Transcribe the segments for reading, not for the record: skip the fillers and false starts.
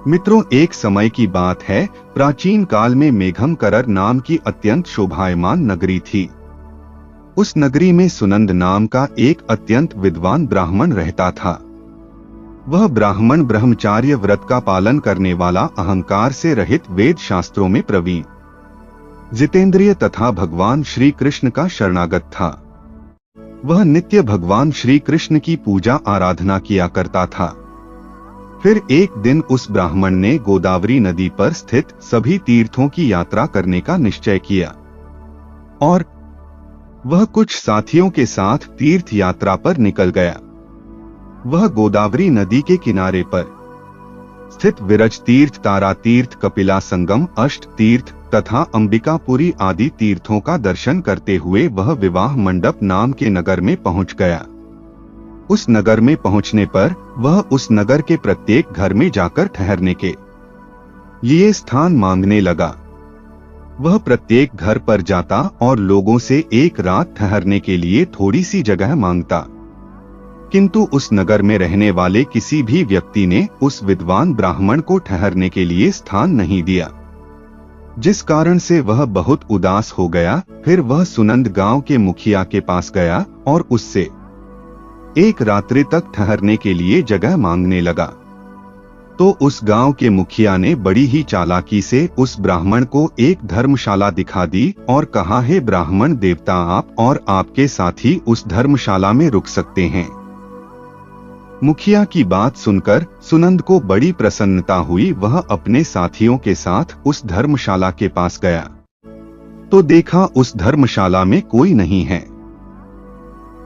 मित्रों, एक समय की बात है, प्राचीन काल में मेघमकरर नाम की अत्यंत शोभायमान नगरी थी। उस नगरी में सुनंद नाम का एक अत्यंत विद्वान ब्राह्मण रहता था। वह ब्राह्मण ब्रह्मचार्य व्रत का पालन करने वाला, अहंकार से रहित, वेद शास्त्रों में प्रवीण, जितेंद्रिय तथा भगवान श्री कृष्ण का शरणागत था। वह नित्य भगवान श्री कृष्ण की पूजा आराधना किया करता था। फिर एक दिन उस ब्राह्मण ने गोदावरी नदी पर स्थित सभी तीर्थों की यात्रा करने का निश्चय किया और वह कुछ साथियों के साथ तीर्थ यात्रा पर निकल गया। वह गोदावरी नदी के किनारे पर स्थित विरज तीर्थ, तारा तीर्थ, कपिला संगम, अष्ट तीर्थ तथा अंबिकापुरी आदि तीर्थों का दर्शन करते हुए वह विवाह मंडप नाम के नगर में पहुंच गया। उस नगर में पहुंचने पर वह उस नगर के प्रत्येक घर में जाकर ठहरने के लिए स्थान मांगने लगा। वह प्रत्येक घर पर जाता और लोगों से एक रात ठहरने के लिए थोड़ी सी जगह मांगता, किंतु उस नगर में रहने वाले किसी भी व्यक्ति ने उस विद्वान ब्राह्मण को ठहरने के लिए स्थान नहीं दिया, जिस कारण से वह बहुत उदास हो गया। फिर वह सुनंद गांव के मुखिया के पास गया और उससे एक रात्रि तक ठहरने के लिए जगह मांगने लगा। तो उस गांव के मुखिया ने बड़ी ही चालाकी से उस ब्राह्मण को एक धर्मशाला दिखा दी और कहा, हे ब्राह्मण देवता, आप और आपके साथी उस धर्मशाला में रुक सकते हैं। मुखिया की बात सुनकर सुनंद को बड़ी प्रसन्नता हुई। वह अपने साथियों के साथ उस धर्मशाला के पास गया तो देखा उस धर्मशाला में कोई नहीं है।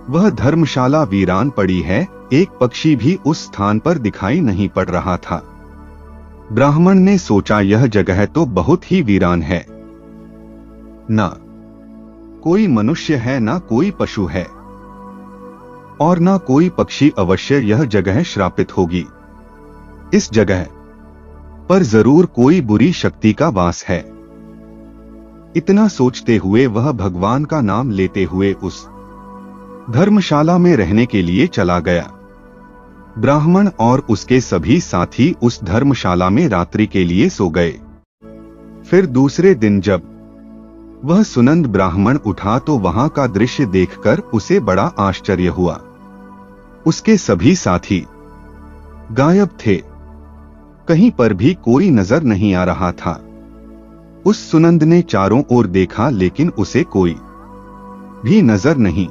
वह धर्मशाला वीरान पड़ी है, एक पक्षी भी उस स्थान पर दिखाई नहीं पड़ रहा था। ब्राह्मण ने सोचा, यह जगह तो बहुत ही वीरान है, ना कोई मनुष्य है, ना कोई पशु है और ना कोई पक्षी। अवश्य यह जगह श्रापित होगी। इस जगह पर जरूर कोई बुरी शक्ति का वास है। इतना सोचते हुए वह भगवान का नाम लेते हुए उस धर्मशाला में रहने के लिए चला गया। ब्राह्मण और उसके सभी साथी उस धर्मशाला में रात्रि के लिए सो गए। फिर दूसरे दिन जब वह सुनंद ब्राह्मण उठा तो वहां का दृश्य देखकर उसे बड़ा आश्चर्य हुआ। उसके सभी साथी गायब थे, कहीं पर भी कोई नजर नहीं आ रहा था। उस सुनंद ने चारों ओर देखा, लेकिन उसे कोई भी नजर नहीं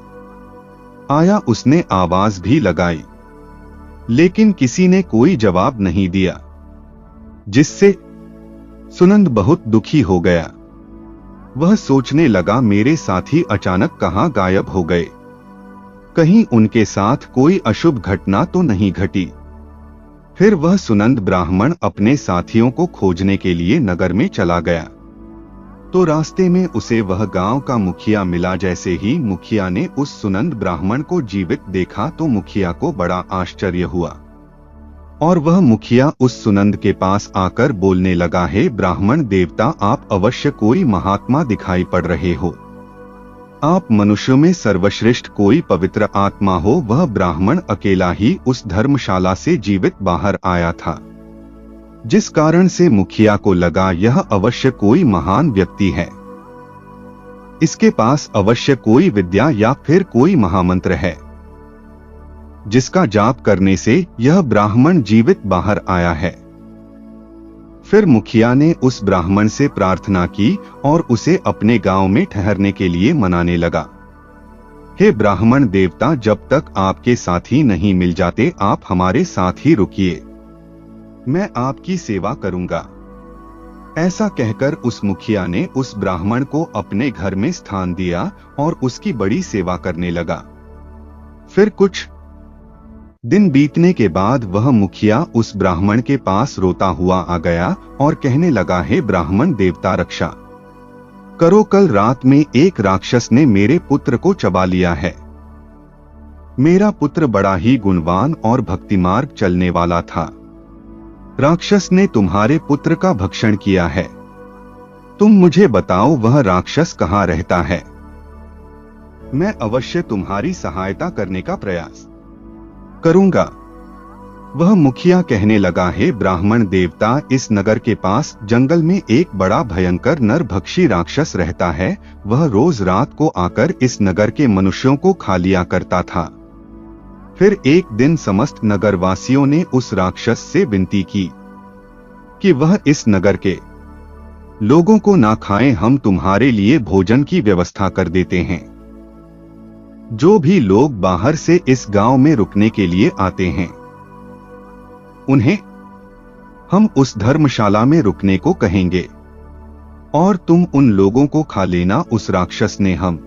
आया। उसने आवाज भी लगाई, लेकिन किसी ने कोई जवाब नहीं दिया, जिससे सुनंद बहुत दुखी हो गया। वह सोचने लगा, मेरे साथी अचानक कहां गायब हो गए, कहीं उनके साथ कोई अशुभ घटना तो नहीं घटी। फिर वह सुनंद ब्राह्मण अपने साथियों को खोजने के लिए नगर में चला गया तो रास्ते में उसे वह गांव का मुखिया मिला। जैसे ही मुखिया ने उस सुनंद ब्राह्मण को जीवित देखा तो मुखिया को बड़ा आश्चर्य हुआ और वह मुखिया उस सुनंद के पास आकर बोलने लगा, हे ब्राह्मण देवता, आप अवश्य कोई महात्मा दिखाई पड़ रहे हो। आप मनुष्यों में सर्वश्रेष्ठ कोई पवित्र आत्मा हो। वह ब्राह्मण अकेला ही उस धर्मशाला से जीवित बाहर आया था, जिस कारण से मुखिया को लगा यह अवश्य कोई महान व्यक्ति है। इसके पास अवश्य कोई विद्या या फिर कोई महामंत्र है, जिसका जाप करने से यह ब्राह्मण जीवित बाहर आया है। फिर मुखिया ने उस ब्राह्मण से प्रार्थना की और उसे अपने गांव में ठहरने के लिए मनाने लगा। हे ब्राह्मण देवता, जब तक आपके साथी नहीं मिल जाते आप हमारे साथ ही रुकिए, मैं आपकी सेवा करूंगा। ऐसा कहकर उस मुखिया ने उस ब्राह्मण को अपने घर में स्थान दिया और उसकी बड़ी सेवा करने लगा। फिर कुछ दिन बीतने के बाद वह मुखिया उस ब्राह्मण के पास रोता हुआ आ गया और कहने लगा, हे ब्राह्मण देवता, रक्षा करो, कल रात में एक राक्षस ने मेरे पुत्र को चबा लिया है। मेरा पुत्र बड़ा ही गुणवान और भक्तिमार्ग चलने वाला था। राक्षस ने तुम्हारे पुत्र का भक्षण किया है। तुम मुझे बताओ वह राक्षस कहाँ रहता है, मैं अवश्य तुम्हारी सहायता करने का प्रयास करूंगा। वह मुखिया कहने लगा, हे ब्राह्मण देवता, इस नगर के पास जंगल में एक बड़ा भयंकर नरभक्षी राक्षस रहता है। वह रोज रात को आकर इस नगर के मनुष्यों को खा लिया करता था। फिर एक दिन समस्त नगरवासियों ने उस राक्षस से विनती की कि वह इस नगर के लोगों को ना खाएं, हम तुम्हारे लिए भोजन की व्यवस्था कर देते हैं। जो भी लोग बाहर से इस गांव में रुकने के लिए आते हैं, उन्हें हम उस धर्मशाला में रुकने को कहेंगे और तुम उन लोगों को खा लेना। उस राक्षस ने हम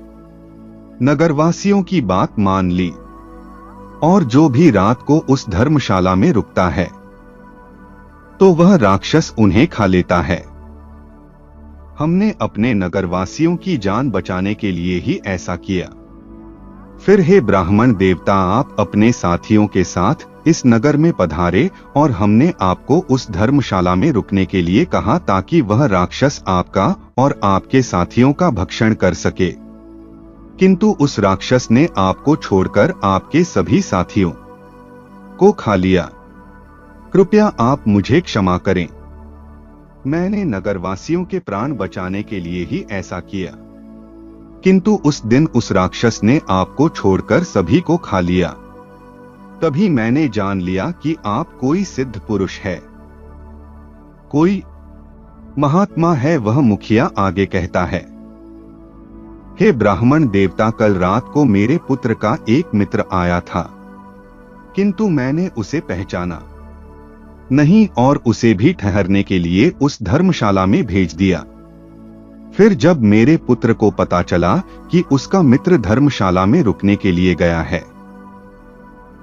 नगरवासियों की बात मान ली और जो भी रात को उस धर्मशाला में रुकता है तो वह राक्षस उन्हें खा लेता है। हमने अपने नगरवासियों की जान बचाने के लिए ही ऐसा किया। फिर हे ब्राह्मण देवता, आप अपने साथियों के साथ इस नगर में पधारे और हमने आपको उस धर्मशाला में रुकने के लिए कहा ताकि वह राक्षस आपका और आपके साथियों का भक्षण कर सके, किंतु उस राक्षस ने आपको छोड़कर आपके सभी साथियों को खा लिया। कृपया आप मुझे क्षमा करें। मैंने नगरवासियों के प्राण बचाने के लिए ही ऐसा किया, किंतु उस दिन उस राक्षस ने आपको छोड़कर सभी को खा लिया। तभी मैंने जान लिया कि आप कोई सिद्ध पुरुष है, कोई महात्मा है। वह मुखिया आगे कहता है, हे ब्राह्मण देवता, कल रात को मेरे पुत्र का एक मित्र आया था, किंतु मैंने उसे पहचाना नहीं और उसे भी ठहरने के लिए उस धर्मशाला में भेज दिया। फिर जब मेरे पुत्र को पता चला कि उसका मित्र धर्मशाला में रुकने के लिए गया है,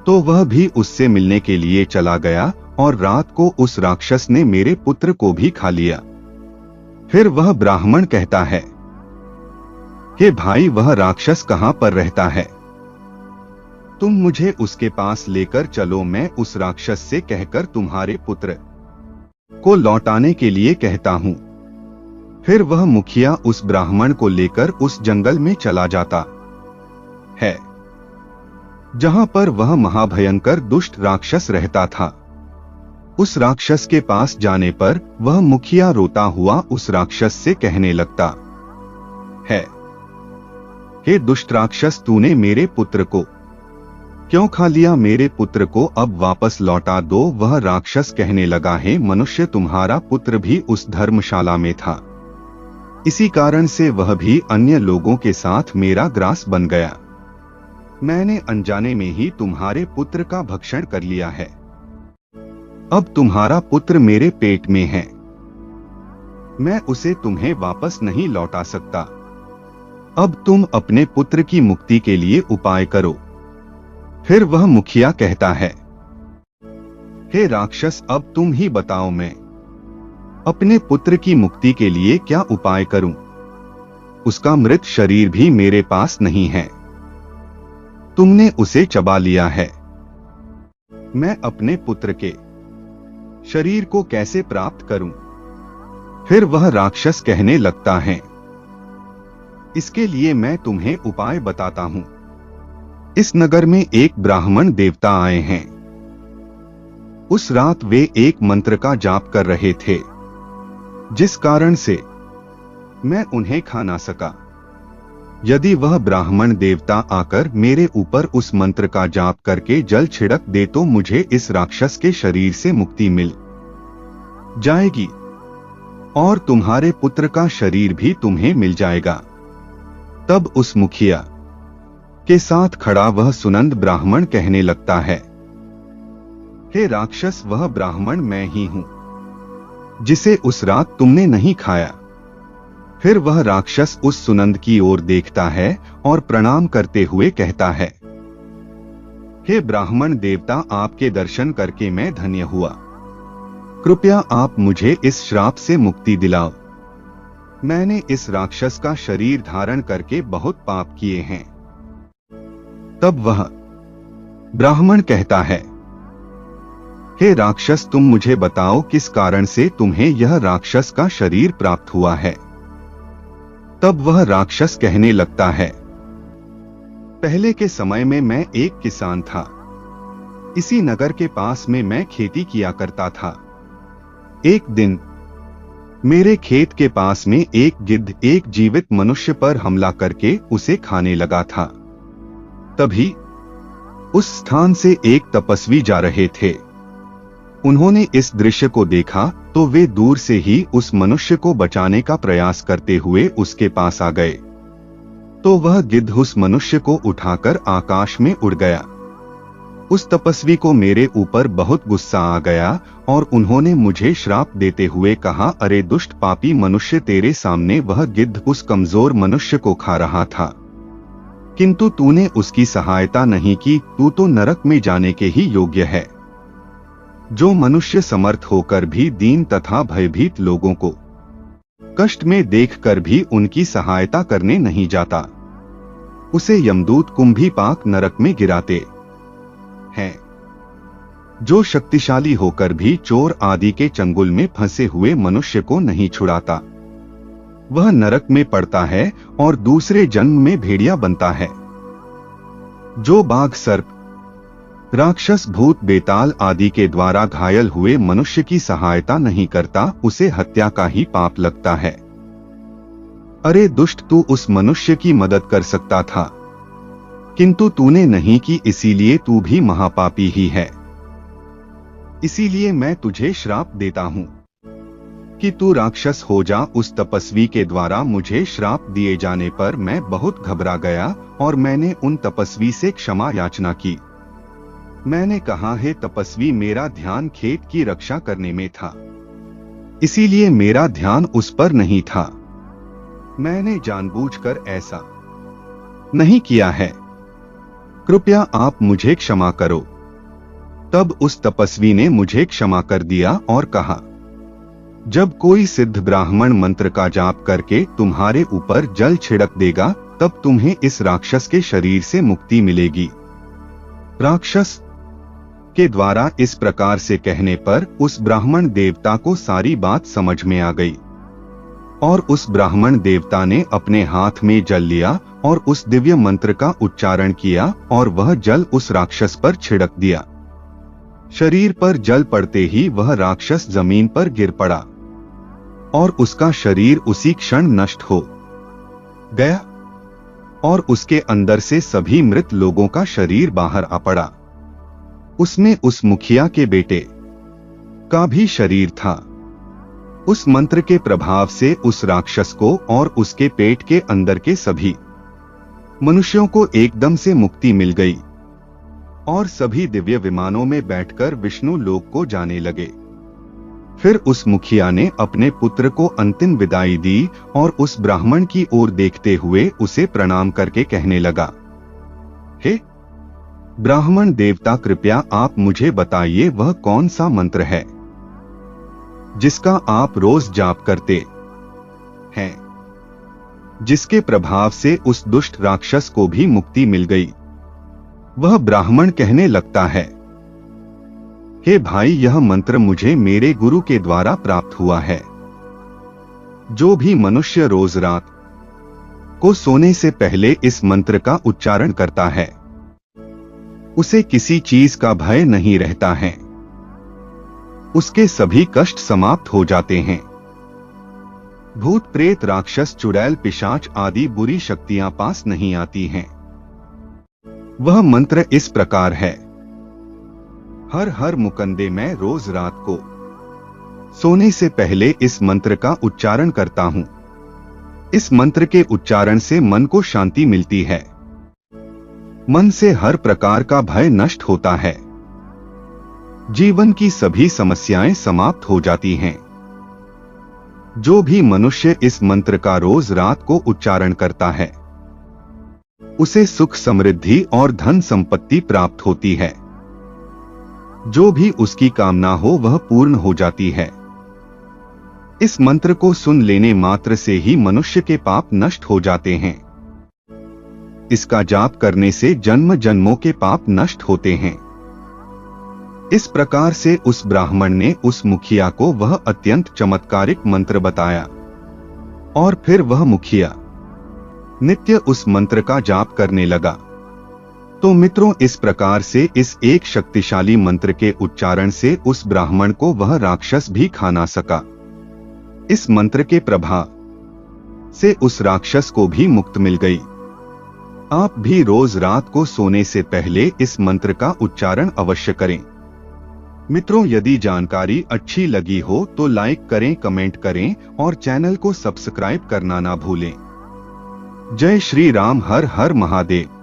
तो वह भी उससे मिलने के लिए चला गया और रात को उस राक्षस ने मेरे पुत्र को भी खा लिया। फिर वह ब्राह्मण कहता है, हे भाई, वह राक्षस कहां पर रहता है? तुम मुझे उसके पास लेकर चलो, मैं उस राक्षस से कहकर तुम्हारे पुत्र को लौटाने के लिए कहता हूं। फिर वह मुखिया उस ब्राह्मण को लेकर उस जंगल में चला जाता है जहां पर वह महाभयंकर दुष्ट राक्षस रहता था। उस राक्षस के पास जाने पर वह मुखिया रोता हुआ उस राक्षस से कहने लगता है, हे दुष्ट राक्षस, तूने मेरे पुत्र को क्यों खा लिया? मेरे पुत्र को अब वापस लौटा दो। वह राक्षस कहने लगा, हे मनुष्य, तुम्हारा पुत्र भी उस धर्मशाला में था, इसी कारण से वह भी अन्य लोगों के साथ मेरा ग्रास बन गया। मैंने अनजाने में ही तुम्हारे पुत्र का भक्षण कर लिया है। अब तुम्हारा पुत्र मेरे पेट में है, मैं उसे तुम्हें वापस नहीं लौटा सकता। अब तुम अपने पुत्र की मुक्ति के लिए उपाय करो। फिर वह मुखिया कहता है, हे राक्षस, अब तुम ही बताओ, मैं अपने पुत्र की मुक्ति के लिए क्या उपाय करूं? उसका मृत शरीर भी मेरे पास नहीं है, तुमने उसे चबा लिया है। मैं अपने पुत्र के शरीर को कैसे प्राप्त करूं? फिर वह राक्षस कहने लगता है, इसके लिए मैं तुम्हें उपाय बताता हूं। इस नगर में एक ब्राह्मण देवता आए हैं। उस रात वे एक मंत्र का जाप कर रहे थे, जिस कारण से मैं उन्हें खा ना सका। यदि वह ब्राह्मण देवता आकर मेरे ऊपर उस मंत्र का जाप करके जल छिड़क दे तो मुझे इस राक्षस के शरीर से मुक्ति मिल जाएगी और तुम्हारे पुत्र का शरीर भी तुम्हें मिल जाएगा। तब उस मुखिया के साथ खड़ा वह सुनंद ब्राह्मण कहने लगता है, हे राक्षस, वह ब्राह्मण मैं ही हूं जिसे उस रात तुमने नहीं खाया। फिर वह राक्षस उस सुनंद की ओर देखता है और प्रणाम करते हुए कहता है, हे ब्राह्मण देवता, आपके दर्शन करके मैं धन्य हुआ। कृपया आप मुझे इस श्राप से मुक्ति दिलाओ। मैंने इस राक्षस का शरीर धारण करके बहुत पाप किए हैं। तब वह ब्राह्मण कहता है, हे राक्षस, तुम मुझे बताओ किस कारण से तुम्हें यह राक्षस का शरीर प्राप्त हुआ है। तब वह राक्षस कहने लगता है, पहले के समय में मैं एक किसान था। इसी नगर के पास में मैं खेती किया करता था। एक दिन मेरे खेत के पास में एक गिद्ध एक जीवित मनुष्य पर हमला करके उसे खाने लगा था। तभी उस स्थान से एक तपस्वी जा रहे थे। उन्होंने इस दृश्य को देखा तो वे दूर से ही उस मनुष्य को बचाने का प्रयास करते हुए उसके पास आ गए। तो वह गिद्ध उस मनुष्य को उठाकर आकाश में उड़ गया। उस तपस्वी को मेरे ऊपर बहुत गुस्सा आ गया और उन्होंने मुझे श्राप देते हुए कहा, अरे दुष्ट पापी मनुष्य, तेरे सामने वह गिद्ध उस कमजोर मनुष्य को खा रहा था, किंतु तूने उसकी सहायता नहीं की। तू तो नरक में जाने के ही योग्य है। जो मनुष्य समर्थ होकर भी दीन तथा भयभीत लोगों को कष्ट में देखकर भी उनकी सहायता करने नहीं जाता, उसे यमदूत कुंभीपाक नरक में गिराते हैं। जो शक्तिशाली होकर भी चोर आदि के चंगुल में फंसे हुए मनुष्य को नहीं छुड़ाता, वह नरक में पड़ता है और दूसरे जन्म में भेड़िया बनता है। जो बाघ, सर्प, राक्षस, भूत, बेताल आदि के द्वारा घायल हुए मनुष्य की सहायता नहीं करता, उसे हत्या का ही पाप लगता है। अरे दुष्ट, तू उस मनुष्य की मदद कर सकता था, किंतु तूने नहीं की, इसीलिए तू भी महापापी ही है। इसीलिए मैं तुझे श्राप देता हूं कि तू राक्षस हो जा। उस तपस्वी के द्वारा मुझे श्राप दिए जाने पर मैं बहुत घबरा गया और मैंने उन तपस्वी से क्षमा याचना की। मैंने कहा, हे तपस्वी, मेरा ध्यान खेत की रक्षा करने में था, इसीलिए मेरा ध्यान उस पर नहीं था। मैंने जानबूझकर ऐसा नहीं किया है, कृपया आप मुझे क्षमा करो। तब उस तपस्वी ने मुझे क्षमा कर दिया और कहा, जब कोई सिद्ध ब्राह्मण मंत्र का जाप करके तुम्हारे ऊपर जल छिड़क देगा, तब तुम्हें इस राक्षस के शरीर से मुक्ति मिलेगी। राक्षस के द्वारा इस प्रकार से कहने पर उस ब्राह्मण देवता को सारी बात समझ में आ गई और उस ब्राह्मण देवता ने अपने हाथ में जल लिया और उस दिव्य मंत्र का उच्चारण किया और वह जल उस राक्षस पर छिड़क दिया। शरीर पर जल पड़ते ही वह राक्षस जमीन पर गिर पड़ा और उसका शरीर उसी क्षण नष्ट हो गया और उसके अंदर से सभी मृत लोगों का शरीर बाहर आ पड़ा। उसमें उस मुखिया के बेटे का भी शरीर था। उस मंत्र के प्रभाव से उस राक्षस को और उसके पेट के अंदर के सभी मनुष्यों को एकदम से मुक्ति मिल गई और सभी दिव्य विमानों में बैठकर विष्णु लोक को जाने लगे। फिर उस मुखिया ने अपने पुत्र को अंतिम विदाई दी और उस ब्राह्मण की ओर देखते हुए उसे प्रणाम करके कहने लगा, हे ब्राह्मण देवता, कृपया आप मुझे बताइए वह कौन सा मंत्र है जिसका आप रोज जाप करते हैं, जिसके प्रभाव से उस दुष्ट राक्षस को भी मुक्ति मिल गई। वह ब्राह्मण कहने लगता है, हे भाई, यह मंत्र मुझे मेरे गुरु के द्वारा प्राप्त हुआ है। जो भी मनुष्य रोज रात को सोने से पहले इस मंत्र का उच्चारण करता है, उसे किसी चीज का भय नहीं रहता है, उसके सभी कष्ट समाप्त हो जाते हैं। भूत, प्रेत, राक्षस, चुड़ैल, पिशाच आदि बुरी शक्तियां पास नहीं आती हैं। वह मंत्र इस प्रकार है, हर हर मुकंदे मैं रोज रात को सोने से पहले इस मंत्र का उच्चारण करता हूं। इस मंत्र के उच्चारण से मन को शांति मिलती है, मन से हर प्रकार का भय नष्ट होता है, जीवन की सभी समस्याएं समाप्त हो जाती हैं। जो भी मनुष्य इस मंत्र का रोज रात को उच्चारण करता है, उसे सुख, समृद्धि और धन संपत्ति प्राप्त होती है। जो भी उसकी कामना हो वह पूर्ण हो जाती है। इस मंत्र को सुन लेने मात्र से ही मनुष्य के पाप नष्ट हो जाते हैं। इसका जाप करने से जन्म जन्मों के पाप नष्ट होते हैं। इस प्रकार से उस ब्राह्मण ने उस मुखिया को वह अत्यंत चमत्कारिक मंत्र बताया और फिर वह मुखिया नित्य उस मंत्र का जाप करने लगा। तो मित्रों, इस प्रकार से इस एक शक्तिशाली मंत्र के उच्चारण से उस ब्राह्मण को वह राक्षस भी खा ना सका। इस मंत्र के प्रभाव से उस राक्षस को भी मुक्ति मिल गई। आप भी रोज रात को सोने से पहले इस मंत्र का उच्चारण अवश्य करें। मित्रों, यदि जानकारी अच्छी लगी हो तो लाइक करें, कमेंट करें और चैनल को सब्सक्राइब करना ना भूलें। जय श्री राम। हर हर महादेव।